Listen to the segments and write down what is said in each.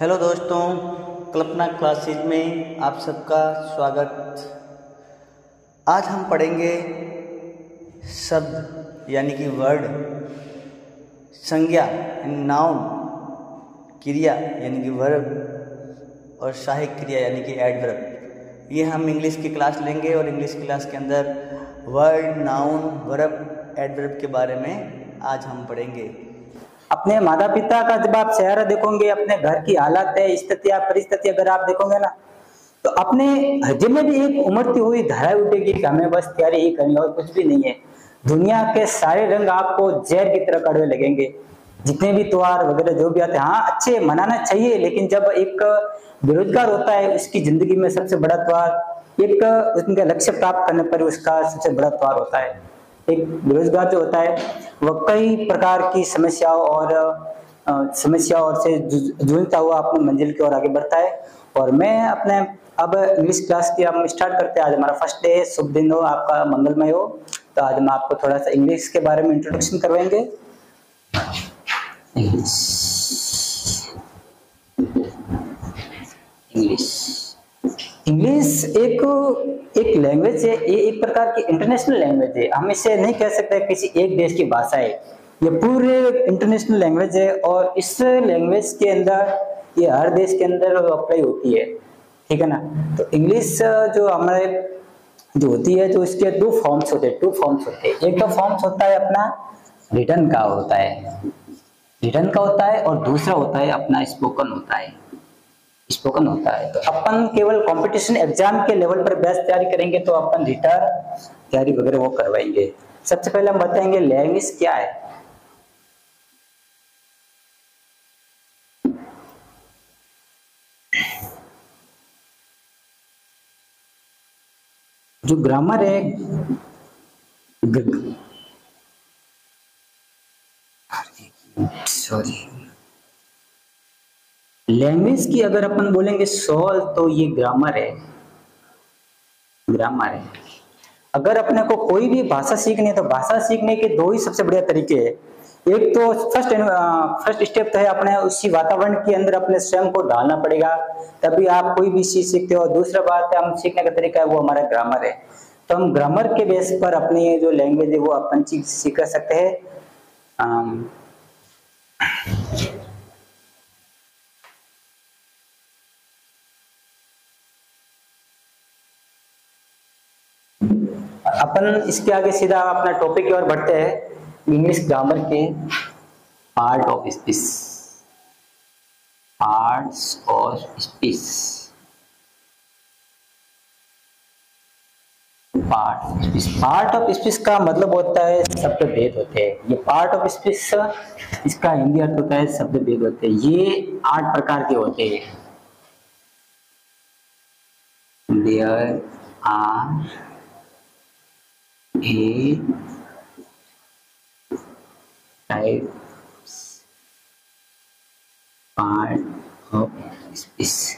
Hello दोस्तों, कल्पना classes में आप सबका स्वागत। आज हम पढ़ेंगे शब्द यानी कि वर्ड, संज्ञा यानी नाउन, क्रिया यानी कि वर्ब और सहायक क्रिया यानी कि एडवर्ब। ये हम इंग्लिश की क्लास लेंगे और इंग्लिश क्लास के अंदर वर्ड, नाउन, वर्ब, एडवर्ब के बारे में आज हम पढ़ेंगे। अपने माता पिता का जब आप चेहरा देखोगे, अपने घर की हालत है, स्थिति परिस्थिति अगर आप देखोगे ना, तो अपने हृदय में भी एक उमड़ती हुई धारा उठेगी कि हमें बस तैयारी ही करनी और कुछ भी नहीं है। दुनिया के सारे रंग आपको जहर की तरह कड़वे लगेंगे, जितने भी त्योहार वगैरह जो भी आते हैं। हाँ, अच्छे मनाना चाहिए, लेकिन जब एक बेरोजगार होता है, उसकी जिंदगी में सबसे बड़ा त्योहार एक उनका लक्ष्य प्राप्त करने पर उसका सबसे बड़ा त्योहार होता है। एक बेरोजगार जो होता है वह कई प्रकार की समस्याओं से जूझता हुआ अपनी मंजिल की ओर आगे बढ़ता है। और मैं अपने अब इंग्लिश क्लास की हम स्टार्ट करते हैं। आज हमारा फर्स्ट डे है, शुभ दिन हो, आपका मंगलमय हो। तो आज हम आपको थोड़ा सा इंग्लिश के बारे में इंट्रोडक्शन करवाएंगे। इंग्लिश एक लैंग्वेज है, ये एक प्रकार की इंटरनेशनल लैंग्वेज है। हम इसे नहीं कह सकते किसी एक देश की भाषा है, ये पूरे इंटरनेशनल लैंग्वेज है। और इस लैंग्वेज के अंदर ये हर देश के अंदर अप्लाई होती है, ठीक है ना। तो इंग्लिश जो हमारे जो होती है, तो इसके दो फॉर्म्स होते हैं। एक तो फॉर्म्स होता है अपना रिटन का होता है, और दूसरा होता है अपना स्पोकन होता है। तो अपन केवल कंपटीशन एग्जाम के लेवल पर बेस्ट तैयारी करेंगे, तो अपन रिटर्न तैयारी वगैरह वो करवाएंगे। सबसे पहले हम बताएंगे लैंग्वेज क्या है। जो ग्रामर है, लैंग्वेज की अगर अपन बोलेंगे सोल, तो ये ग्रामर है। अगर अपने को कोई भी भाषा सीखनी है, तो भाषा सीखने के दो ही सबसे बढ़िया तरीके हैं। एक तो फर्स्ट स्टेप तो है अपने उसी वातावरण के अंदर अपने स्वयं को डालना पड़ेगा, तभी आप कोई भी चीज सीखते हो। दूसरा बात है, हम सीखने का तरीका है वो हमारा ग्रामर है। तो हम ग्रामर के बेस पर अपनी जो लैंग्वेज है वो अपन चीज सीख सकते हैं। अपन इसके आगे सीधा अपना टॉपिक की ओर बढ़ते हैं। इंग्लिश ग्रामर के पार्ट्स ऑफ स्पीच का मतलब होता है शब्द भेद होते हैं। ये पार्ट ऑफ स्पीच, इसका हिंदी अर्थ होता है शब्द भेद होते हैं। ये 8 प्रकार के होते हैं। There are 8 types part of speech.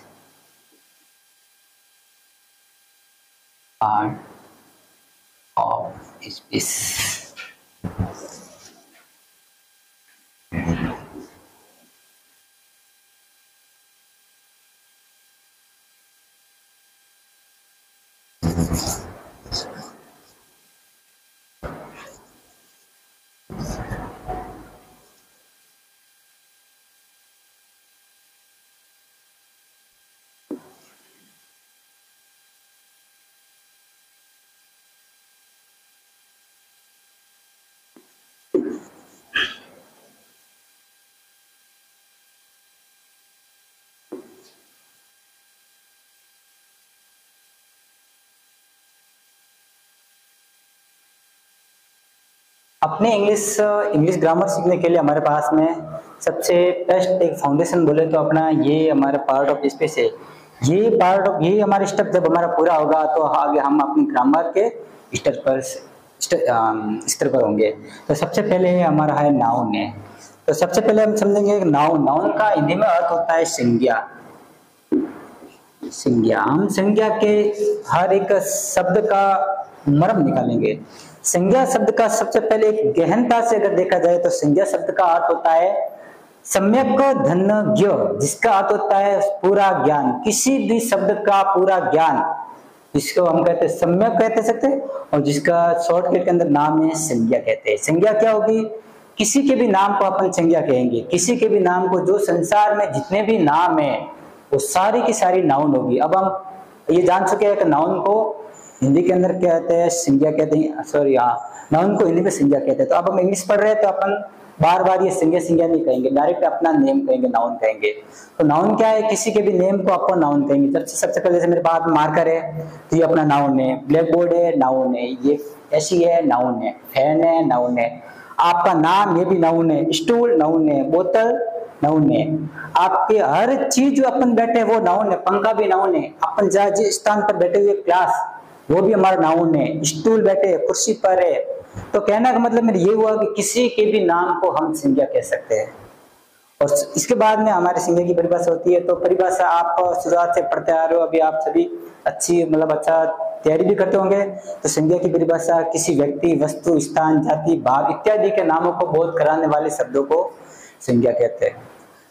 अपने इंग्लिश ग्रामर सीखने के लिए हमारे पास में सबसे बेस्ट एक फाउंडेशन बोले तो अपना ये हमारा पार्ट ऑफ स्पीच है। ये हमारा स्टेप जब हमारा पूरा होगा, तो आगे हम अपनी ग्रामर के स्तर पर होंगे। तो सबसे पहले हमारा है नाउन है। तो सबसे पहले हम समझेंगे नाउन का हिंदी में अर्थ होता है संज्ञा। हम संज्ञा के हर एक शब्द का मर्म निकालेंगे। संज्ञा शब्द का सबसे पहले एक गहनता से अगर देखा जाए, तो संज्ञा शब्द का अर्थ होता है सम्यक धनज्ञ, जिसका अर्थ होता है पूरा ज्ञान, किसी भी शब्द का पूरा ज्ञान, जिसको हम कहते हैं सम्यक कहते सकते हैं, और जिसका शॉर्टकट के अंदर नाम है संज्ञा कहते हैं। संज्ञा क्या होगी? किसी के भी नाम को अपन संज्ञा कहेंगे। किसी के भी नाम को, जो संसार में जितने भी नाम है वो सारी की सारी नाउन होगी। अब हम ये जान चुके हैं कि नाउन को हिंदी के अंदर क्या कहते हैं? संज्ञा कहते हैं। सॉरी, हाँ, नाउन को हिंदी में संज्ञा कहते हैं। तो अब हम इंग्लिश पढ़ रहे हैं तो अपन बार बार ये संज्ञा नहीं कहेंगे, डायरेक्ट अपना नेम कहेंगे, नाउन कहेंगे। तो नाउन क्या है? किसी के भी नेम को अपन नाउन कहेंगे। जब सबसे पहले जैसे मेरे पास मार्कर है तो ये अपना नाउन है, ब्लैक बोर्ड है नाउन है, ये ऐसी है नाउन है, फैन है नाउन है, आपका नाम ये भी नाउन है, स्टूल नाउन है, बोतल नाउन है, आपके हर चीज जो अपन बैठे हैं वो नाउन है, पंखा भी नाउन है, अपन जहाँ जिस स्थान पर बैठे हुए क्लास वो भी हमारा नाउन है, स्टूल बैठे कुर्सी पर है। तो कहने का मतलब मेरा ये हुआ कि किसी के भी नाम को हम संज्ञा कह सकते हैं। और इसके बाद में हमारे संज्ञा की परिभाषा होती है। तो परिभाषा आप शुरुआत से पढ़ते आ रहे हो, अभी आप सभी अच्छी मतलब अच्छा तैयारी भी करते होंगे। तो संज्ञा की परिभाषा किसी व्यक्ति, वस्तु, स्थान, जाति, भाव इत्यादि के नामों को बोध कराने वाले शब्दों को संज्ञा कहते हैं।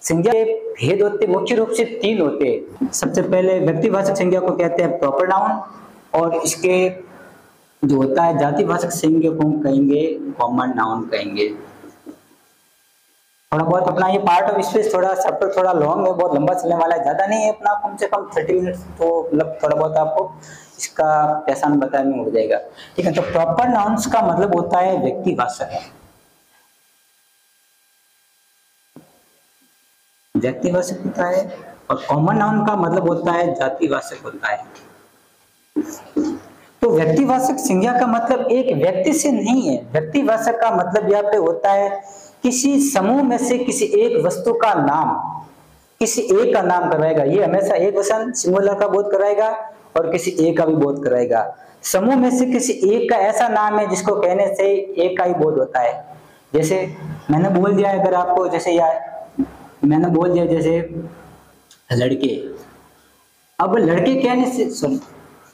संज्ञा के भेद होते मुख्य रूप से 3 होते हैं। सबसे पहले व्यक्तिवाचक संज्ञा को कहते हैं प्रॉपर नाउन, और इसके जो होता है जाति भाषक संज्ञा को कहेंगे कॉमन नाउन कहेंगे। थोड़ा बहुत अपना ये पार्ट ऑफ स्पीच थोड़ा चैप्टर थोड़ा लॉन्ग है, बहुत लंबा चलने वाला है, ज्यादा नहीं है अपना, कम से कम 30 मिनट तो मतलब थोड़ा बहुत आपको इसका पहचान बताने में हो जाएगा। ठीक है, तो प्रॉपर नाउन्स का मतलब होता है व्यक्तिवाचक, व्यक्तिवाचक होता है, और कॉमन नाउन का मतलब होता है जातिवाचक होता है। तो व्यक्तिवाचक संज्ञा का मतलब एक व्यक्ति से नहीं है। व्यक्तिवाचक का मतलब यहाँ पे होता है किसी समूह में से किसी एक वस्तु का नाम, किसी एक का नाम करवाएगा। ये हमेशा एक वचन सिंगुलर का बोध कराएगा और किसी एक का भी बोध कराएगा। समूह में से किसी एक का ऐसा नाम है जिसको कहने से एक का ही बोध होता है। जैसे मैंने बोल दिया, अगर आपको जैसे मैंने बोल दिया जैसे लड़के, अब लड़के कहने से सुन,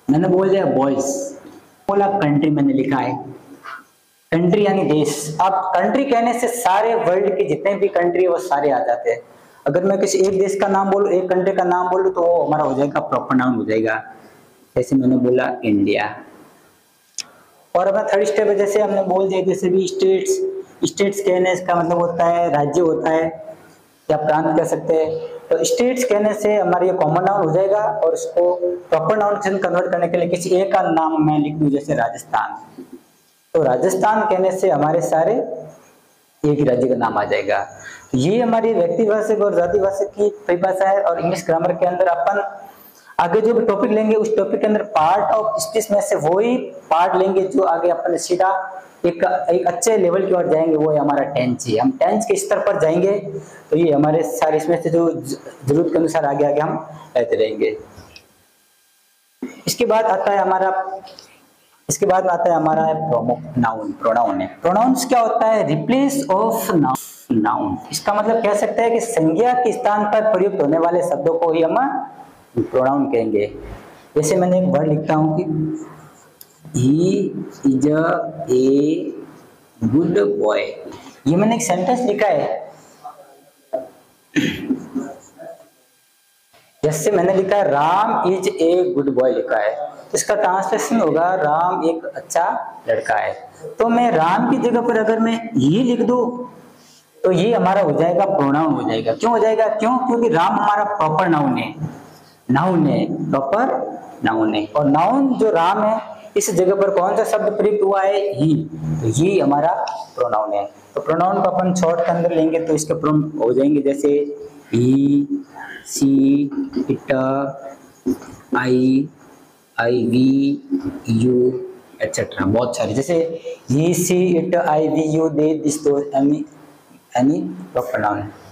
मैंने बोल दिया बॉयज, बोला कंट्री मैंने लिखा है, कंट्री यानी देश। अब कंट्री कहने से सारे वर्ल्ड के जितने भी कंट्री है वो सारे आ जाते हैं। अगर मैं किसी एक देश का नाम बोलूं, एक कंट्री का नाम बोलूं, तो वो हमारा हो जाएगा प्रॉपर नाउन हो जाएगा। जैसे मैंने बोला इंडिया। और अपना थर्ड स्टेप है, जैसे हमने बोल दिया जैसे भी स्टेट्स, स्टेट्स कहने का मतलब होता है राज्य होता है या प्रांत कह सकते हैं। तो स्टेट्स कहने से हमारा ये कॉमन नाउन हो जाएगा, और इसको प्रॉपर नाउन से कन्वर्ट करने के लिए किसी एक का नाम मैं लिख दूं जैसे राजस्थान, तो राजस्थान कहने से हमारे सारे एक ही राज्य का नाम आ जाएगा। तो ये हमारी व्यक्तिवाचक और जातिवाचक की परिभाषा है। और इंग्लिश ग्रामर के अंदर अपन आगे जो भी टॉपिक लेंगे उस टॉपिक के अंदर पार्ट ऑफ स्पीच में से वही पार्ट लेंगे जो आगे अपन सीधा एक अच्छे लेवल की ओर जाएंगे, वो है हमारा टेंस। हम टेंस के स्तर पर जाएंगे तो ये हमारे सारे इसमें से जो जरूरत के अनुसार आगे आगे हम रहते रहेंगे। इसके बाद आता है हमारा नाउन, प्रोनाउन है। प्रोनाउंस क्या होता है? Replace of noun. इसका मतलब कह सकते हैं कि संज्ञा के स्थान पर प्रयुक्त होने वाले शब्दों को ही हम प्रोनाउन कहेंगे। जैसे मैंने एक वर्ड लिखता हूं कि he is a good boy, ये मैंने एक सेंटेंस लिखा है। जैसे मैंने लिखा है Ram is a good boy लिखा है, तो इसका ट्रांसलेशन होगा राम एक अच्छा लड़का है। तो मैं राम की जगह पर अगर मैं ही लिख दूं तो ये हमारा हो जाएगा प्रोनाउन हो जाएगा। क्यों हो जाएगा? क्योंकि राम हमारा प्रॉपर नाउन है, प्रॉपर नाउन है। और नाउन जो राम है इस जगह पर कौन सा शब्द प्रयुक्त हुआ है? ही, तो ही हमारा प्रोनाउन है। तो प्रोनाउन को अपन शॉर्ट के अंदर लेंगे तो इसके प्रोनाउन हो जाएंगे जैसे he, she, it, I, we, you etcetera, बहुत सारे। जैसे he, she, it, I, we, you, they, this, those, any proper noun है।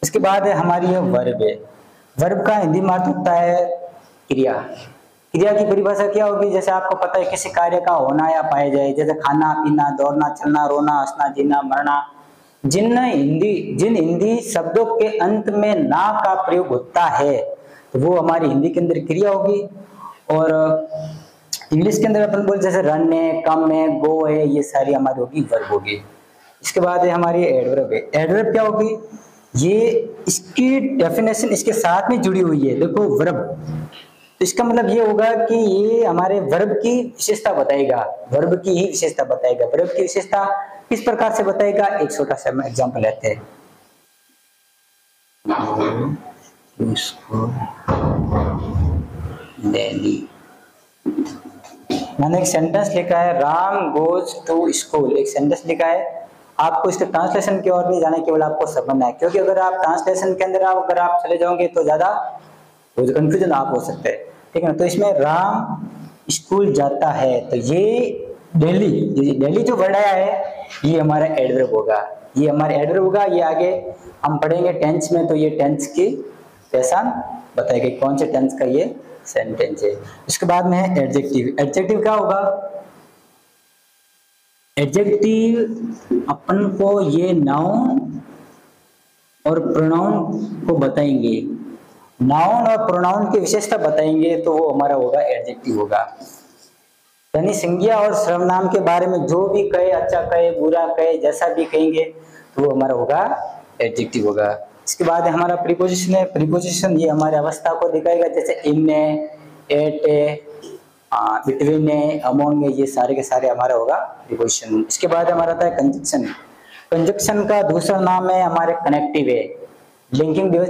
इसके बाद है हमारी वर्ब है। वर्ब का हिंदी में अर्थ होता है क्रिया। क्रिया की परिभाषा क्या होगी? जैसे आपको पता है किसी कार्य का होना या पाया जाए, जैसे खाना, पीना, दौड़ना, चलना, रोना, हंसना, जीना, मरना। जिन हिंदी शब्दों के अंत में ना का प्रयोग होता है तो वो हमारी हिंदी के अंदर क्रिया होगी। और इंग्लिश के अंदर अपन बोल जैसे रन है, कम है, गो है, ये सारी हमारी होगी वर्ब होगी। इसके बाद है हमारी एडवर्ब है। एडवर्ब क्या होगी? ये इसकी डेफिनेशन इसके साथ में जुड़ी हुई है। देखो वर्ब, तो इसका मतलब ये होगा कि ये हमारे वर्ब की विशेषता बताएगा, वर्ब की ही विशेषता बताएगा। वर्ब की विशेषता किस प्रकार से बताएगा? एक छोटा सा एग्जांपल लेते हैं। दिल्ली, मैंने एक सेंटेंस लिखा है, राम गोज टू स्कूल। एक सेंटेंस लिखा है, आपको इसके ट्रांसलेशन की ओर नहीं जाना, केवल आपको समझना है, क्योंकि अगर आप ट्रांसलेशन के अंदर अगर आप चले जाओगे तो ज्यादा कंफ्यूजन आप हो सकते हैं, ठीक है ना। तो इसमें राम स्कूल जाता है, तो ये डेली जो वर्ड आया है ये हमारा एडवर्ब होगा, ये हमारा एडवर्ब होगा। ये आगे हम पढ़ेंगे टेंस में, तो ये टेंस की पहचान बताएगी, कौन से टेंस का ये सेंटेंस है। इसके बाद में है एडजेक्टिव। एडजेक्टिव क्या होगा? एडजेक्टिव अपन को ये नाउन और प्रोनाउन को बताएंगे, नाउन और प्रोनाउन की विशेषता बताएंगे, तो वो हमारा होगा एडजेक्टिव होगा। यानी संज्ञा और सर्वनाम के बारे में जो भी कहे, अच्छा कहे, बुरा कहे, जैसा भी कहेंगे, तो वो हमारा होगा एडजेक्टिव होगा। इसके बाद हमारा प्रीपोजिशन है। प्रीपोजिशन ये हमारे अवस्था को दिखाएगा, जैसे इन है, एट है, बिटवीन है, अमोंग है, ये सारे के सारे हमारा होगा प्रीपोजिशन। इसके बाद हमारा आता है कंजक्शन। कंजक्शन का दूसरा नाम है हमारे कनेक्टिव है, लिंकिंग डिवाइस।